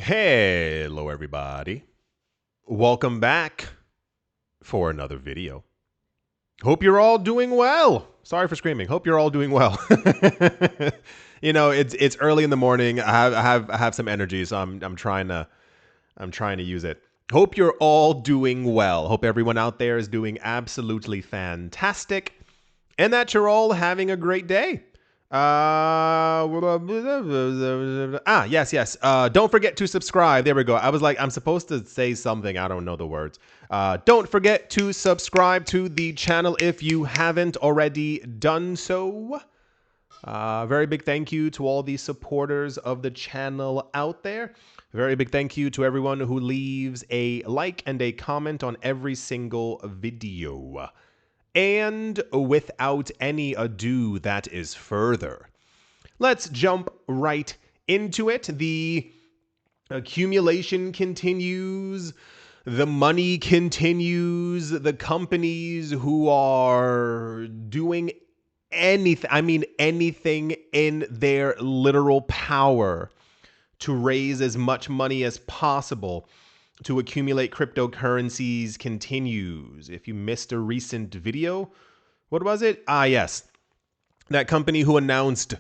Hello, everybody. Welcome back for another video. Hope you're all doing well. Sorry for screaming. Hope you're all doing well. You know, it's early in the morning. I have some energy, so I'm trying to use it. Hope you're all doing well. Hope everyone out there is doing absolutely fantastic, and that you're all having a great day. Yes. Don't forget to subscribe. There we go. I was like, I'm supposed to say something. I don't know the words. Don't forget to subscribe to the channel if you haven't already done so. Very big thank you to all the supporters of the channel out there. Very big thank you to everyone who leaves a like and a comment on every single video. And without any ado that is further, let's jump right into it. The accumulation continues. The money continues. The companies who are doing anything in their literal power to raise as much money as possible to accumulate cryptocurrencies continues. If you missed a recent video, what was it? Yes. That company who announced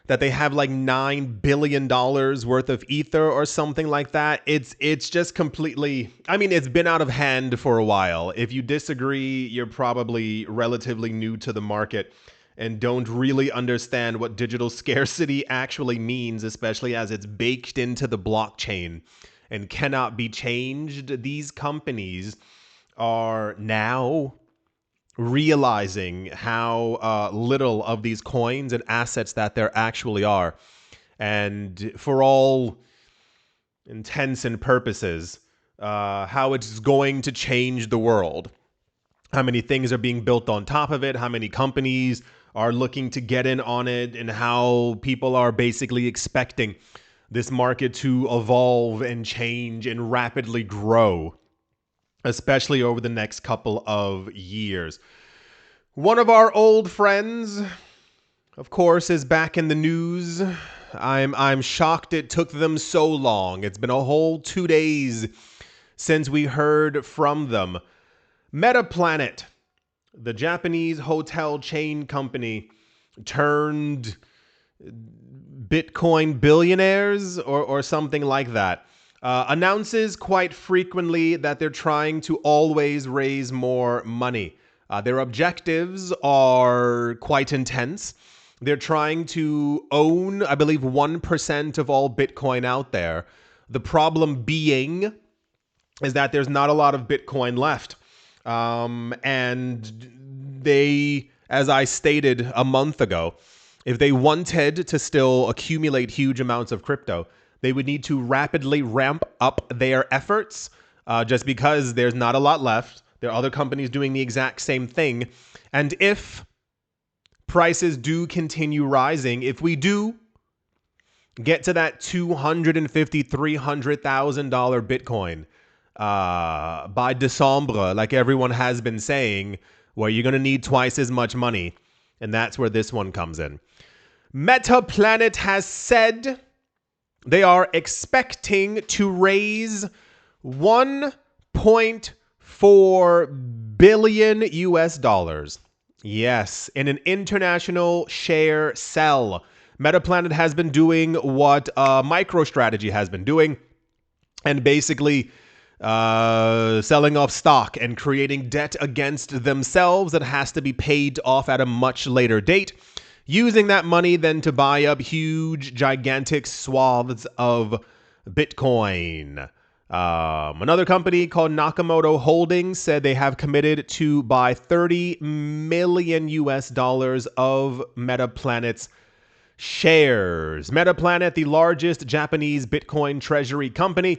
that they have like $9 billion worth of Ether or something like that. It's just completely, it's been out of hand for a while. If you disagree, you're probably relatively new to the market and don't really understand what digital scarcity actually means, especially as it's baked into the blockchain and cannot be changed. These companies are now realizing how little of these coins and assets that there actually are. And for all intents and purposes, how it's going to change the world. How many things are being built on top of it, how many companies are looking to get in on it, and how people are basically expecting this market to evolve and change and rapidly grow, especially over the next couple of years. One of our old friends, of course, is back in the news. I'm shocked it took them so long. It's been a whole 2 days since we heard from them. Metaplanet, the Japanese hotel chain company turned Bitcoin billionaires or something like that, announces quite frequently that they're trying to always raise more money. Their objectives are quite intense. They're trying to own, I believe, 1% of all Bitcoin out there. The problem being is that there's not a lot of Bitcoin left. And they, as I stated a month ago, if they wanted to still accumulate huge amounts of crypto, they would need to rapidly ramp up their efforts, just because there's not a lot left. There are other companies doing the exact same thing. And if prices do continue rising, if we do get to that $250,000, $300,000 Bitcoin by December, like everyone has been saying, where you're going to need twice as much money. And that's where this one comes in. Metaplanet has said they are expecting to raise 1.4 billion US dollars. Yes, in an international share sell. Metaplanet has been doing what MicroStrategy has been doing, and basically selling off stock and creating debt against themselves that has to be paid off at a much later date, using that money then to buy up huge, gigantic swaths of Bitcoin. Another company called Nakamoto Holdings said they have committed to buy 30 million US dollars of Metaplanet's shares. Metaplanet, the largest Japanese Bitcoin treasury company,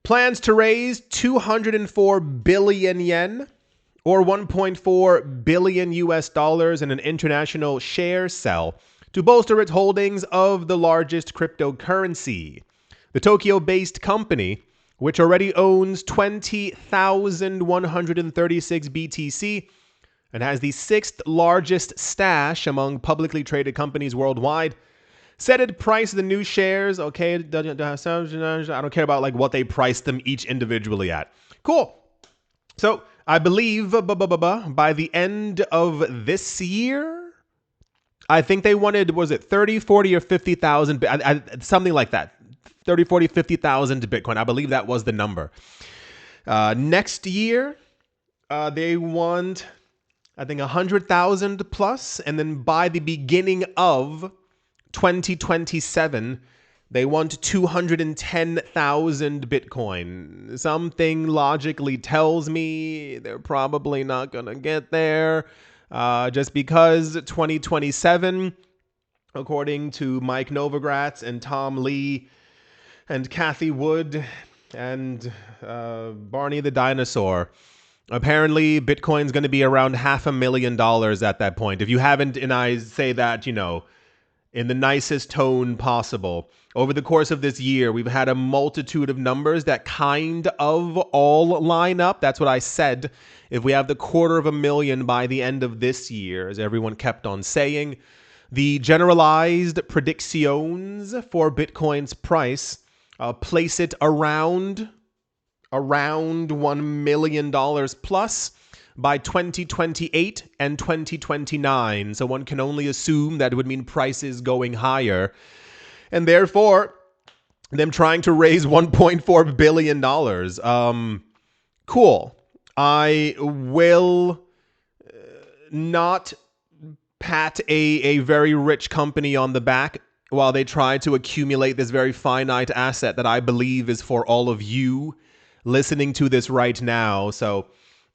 plans to raise 204 billion yen or 1.4 billion US dollars in an international share sell to bolster its holdings of the largest cryptocurrency. The Tokyo-based company, which already owns 20,136 BTC and has the sixth largest stash among publicly traded companies worldwide, Said it priced the new shares. Okay, I don't care about like what they priced them each individually at. Cool. So I believe by the end of this year, I think they wanted, was it 30, 40, or 50,000, something like that. 30, 40, 50,000 Bitcoin. I believe that was the number. Next year, they want, I think, 100,000 plus. And then by the beginning of 2027, they want 210,000 Bitcoin. Something logically tells me they're probably not going to get there. Just because 2027, according to Mike Novogratz and Tom Lee and Kathy Wood and Barney the Dinosaur, apparently Bitcoin's going to be around $500,000 at that point. If you haven't, and I say that, in the nicest tone possible, over the course of this year, we've had a multitude of numbers that kind of all line up. That's what I said. If we have the 250,000 by the end of this year, as everyone kept on saying, the generalized predictions for Bitcoin's price place it around $1 million plus by 2028 and 2029. So one can only assume that it would mean prices going higher. And therefore, them trying to raise $1.4 billion. Cool. I will not pat a very rich company on the back while they try to accumulate this very finite asset that I believe is for all of you listening to this right now. So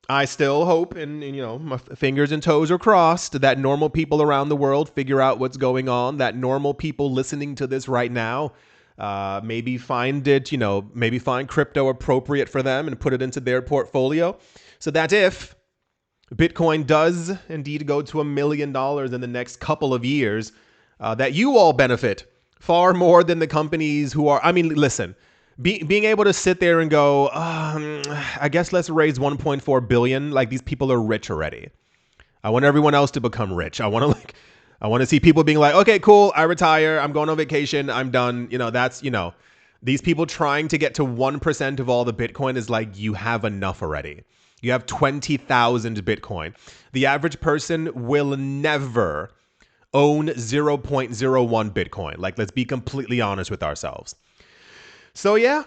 I still hope, and my fingers and toes are crossed, that normal people around the world figure out what's going on, that normal people listening to this right now maybe find crypto appropriate for them and put it into their portfolio, so that if Bitcoin does indeed go to $1 million in the next couple of years, that you all benefit far more than the companies who are, listen, being able to sit there and go, I guess let's raise 1.4 billion. Like, these people are rich already. I want everyone else to become rich. I want to see people being like, okay, cool, I retire, I'm going on vacation, I'm done. These people trying to get to 1% of all the Bitcoin is like, you have enough already. You have 20,000 Bitcoin. The average person will never own 0.01 Bitcoin. Like, let's be completely honest with ourselves. So yeah,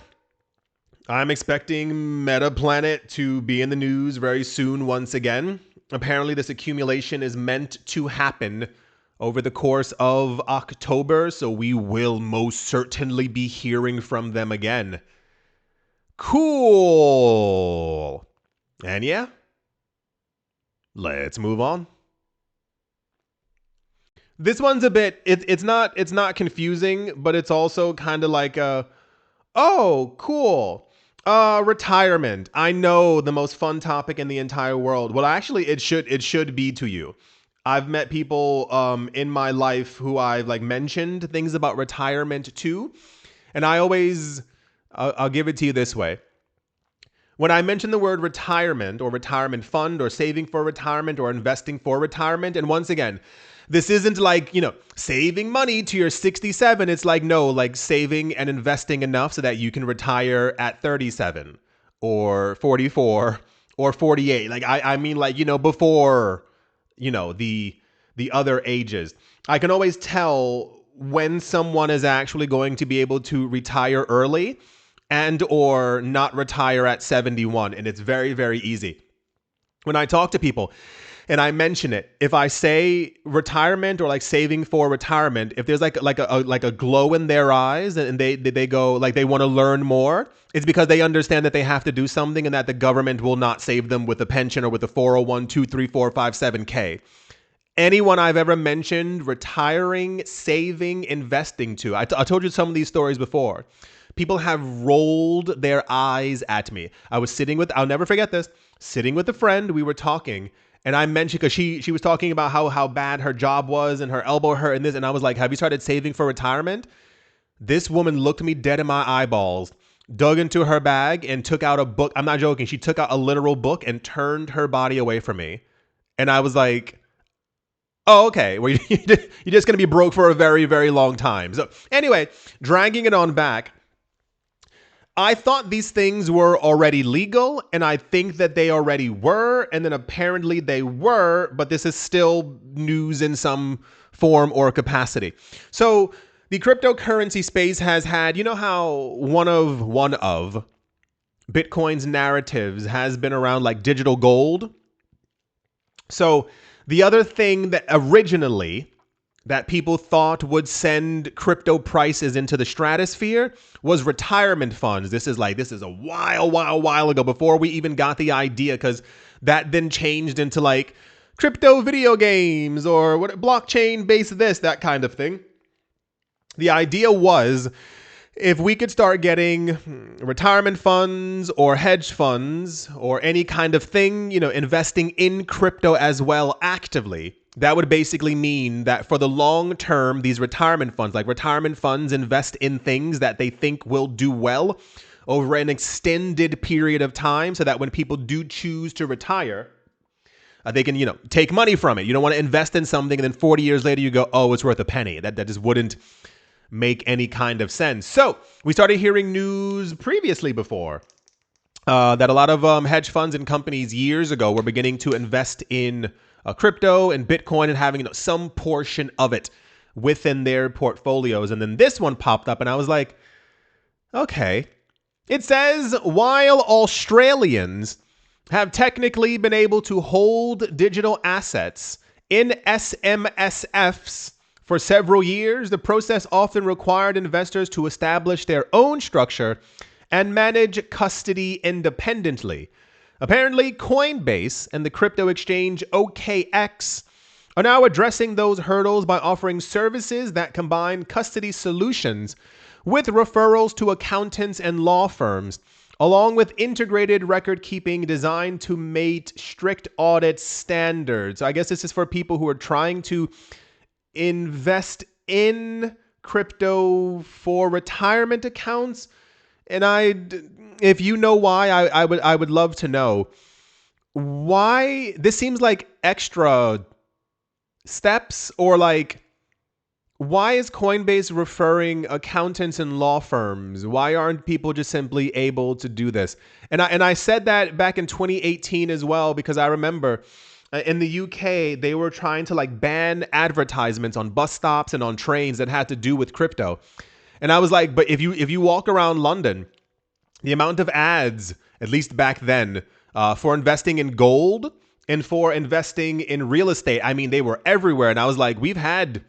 I'm expecting MetaPlanet to be in the news very soon once again. Apparently this accumulation is meant to happen over the course of October, so we will most certainly be hearing from them again. Cool. And yeah, let's move on. This one's a bit, it's not confusing, but it's also kind of like oh, cool. Retirement. I know, the most fun topic in the entire world. Well, actually, it should be to you. I've met people in my life who I've mentioned things about retirement to, and I always I'll give it to you this way. When I mention the word retirement or retirement fund or saving for retirement or investing for retirement, and once again, this isn't saving money to your 67. It's saving and investing enough so that you can retire at 37 or 44 or 48. Before, the other ages. I can always tell when someone is actually going to be able to retire early and or not retire at 71. And it's very, very easy. When I talk to people, and I mention it, if I say retirement or saving for retirement, if there's a glow in their eyes and they go they want to learn more, it's because they understand that they have to do something and that the government will not save them with a pension or with a 401, 2, 3, 4, 5, 7K. Anyone I've ever mentioned retiring, saving, investing to, I told you some of these stories before. People have rolled their eyes at me. I'll never forget this, sitting with a friend, we were talking, and I mentioned, because she was talking about how bad her job was and her elbow hurt and this, and I was like, have you started saving for retirement? This woman looked me dead in my eyeballs, dug into her bag and took out a book. I'm not joking. She took out a literal book and turned her body away from me. And I was like, Oh, okay. Well, you're just going to be broke for a very, very long time. So anyway, dragging it on back, I thought these things were already legal, and I think that they already were, and then apparently they were, but this is still news in some form or capacity. So the cryptocurrency space has had, you know how one of Bitcoin's narratives has been around like digital gold? So the other thing that originally that people thought would send crypto prices into the stratosphere was retirement funds. This is a while ago, before we even got the idea, because that then changed into like crypto video games or what, blockchain based this, that kind of thing. The idea was, if we could start getting retirement funds or hedge funds or any kind of thing, investing in crypto as well actively, that would basically mean that for the long term, these retirement funds invest in things that they think will do well over an extended period of time, so that when people do choose to retire, they can, take money from it. You don't want to invest in something and then 40 years later you go, oh, it's worth a penny. That just wouldn't make any kind of sense. So we started hearing news previously before that a lot of hedge funds and companies years ago were beginning to invest in crypto and Bitcoin and having some portion of it within their portfolios. And then this one popped up and I was like, okay. It says, while Australians have technically been able to hold digital assets in SMSFs for several years, the process often required investors to establish their own structure and manage custody independently. Apparently, Coinbase and the crypto exchange OKX are now addressing those hurdles by offering services that combine custody solutions with referrals to accountants and law firms, along with integrated record keeping designed to meet strict audit standards. I guess this is for people who are trying to invest in crypto for retirement accounts. And if you know why, I would love to know why this seems like extra steps, or like, why is Coinbase referring accountants and law firms? Why aren't people just simply able to do this? And I said that back in 2018 as well, because I remember in the UK, they were trying to like ban advertisements on bus stops and on trains that had to do with crypto. And I was like, but if you walk around London, the amount of ads, at least back then, for investing in gold and for investing in real estate, I mean, they were everywhere. And I was like, we've had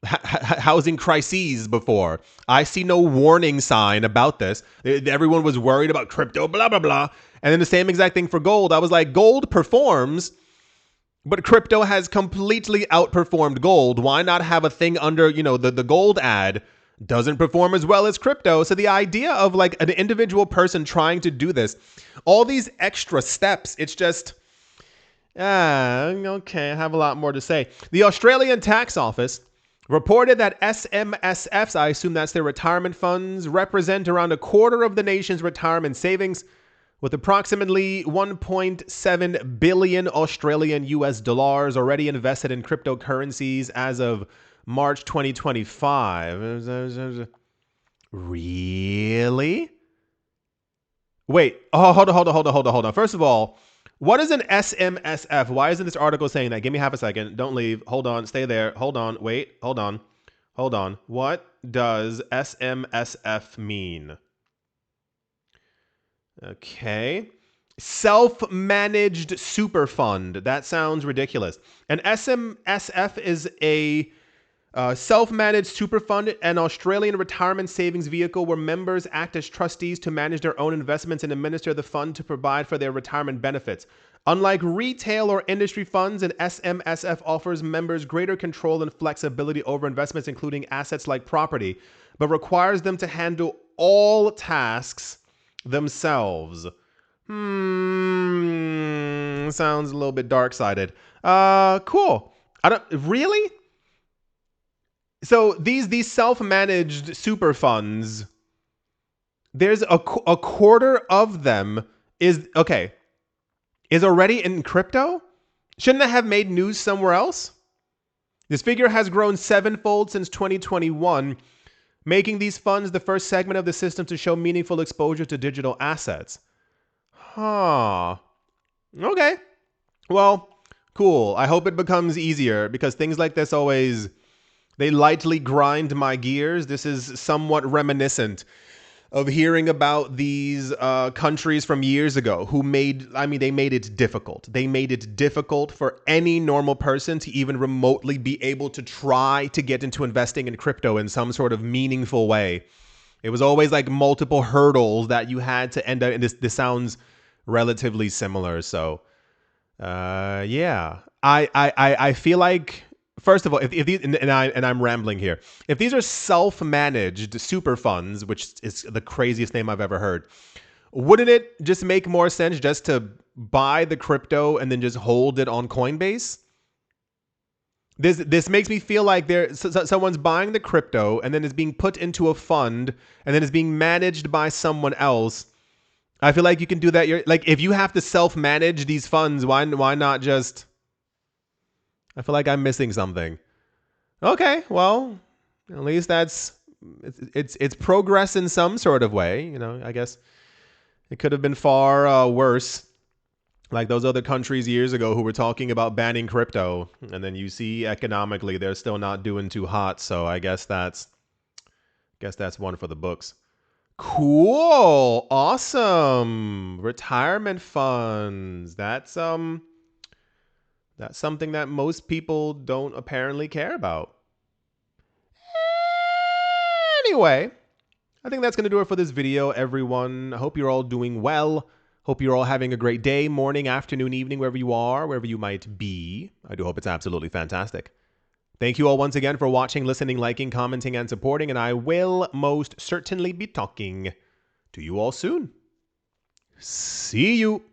housing crises before. I see no warning sign about this. Everyone was worried about crypto, blah, blah, blah. And then the same exact thing for gold. I was like, gold performs, but crypto has completely outperformed gold. Why not have a thing under, the gold ad doesn't perform as well as crypto? So the idea of like an individual person trying to do this, all these extra steps, it's just, okay, I have a lot more to say. The Australian Tax Office reported that SMSFs, I assume that's their retirement funds, represent around a quarter of the nation's retirement savings, with approximately 1.7 billion Australian US dollars already invested in cryptocurrencies as of March 2025. Really? Wait. Oh, hold on. First of all, what is an SMSF? Why isn't this article saying that? Give me half a second. Don't leave. Hold on. Stay there. Hold on. Wait. Hold on. What does SMSF mean? Okay. Self-managed super fund. That sounds ridiculous. An SMSF is a self-managed super fund, an Australian retirement savings vehicle where members act as trustees to manage their own investments and administer the fund to provide for their retirement benefits. Unlike retail or industry funds, an SMSF offers members greater control and flexibility over investments, including assets like property, but requires them to handle all tasks themselves. Sounds a little bit dark-sided. Cool. Really? So these self-managed super funds, there's a quarter of them is already in crypto? Shouldn't that have made news somewhere else? This figure has grown sevenfold since 2021, making these funds the first segment of the system to show meaningful exposure to digital assets. Huh. Okay. Well, cool. I hope it becomes easier because things like this always, they lightly grind my gears. This is somewhat reminiscent of hearing about these countries from years ago who they made it difficult. They made it difficult for any normal person to even remotely be able to try to get into investing in crypto in some sort of meaningful way. It was always like multiple hurdles that you had to end up, and this sounds relatively similar. So, yeah, I feel like, first of all, if these, and I'm rambling here, if these are self-managed super funds, which is the craziest name I've ever heard, wouldn't it just make more sense just to buy the crypto and then just hold it on Coinbase? This makes me feel like someone's buying the crypto and then it's being put into a fund and then it's being managed by someone else. I feel like you can do that. Like, if you have to self-manage these funds, why not just? I feel like I'm missing something. Okay, well, at least it's progress in some sort of way. You know, I guess it could have been far worse, like those other countries years ago who were talking about banning crypto, and then you see economically they're still not doing too hot. So I guess that's one for the books. Cool. Awesome. Retirement funds. That's something that most people don't apparently care about. Anyway, I think that's going to do it for this video, everyone. I hope you're all doing well. Hope you're all having a great day, morning, afternoon, evening, wherever you are, wherever you might be. I do hope it's absolutely fantastic. Thank you all once again for watching, listening, liking, commenting, and supporting, and I will most certainly be talking to you all soon. See you.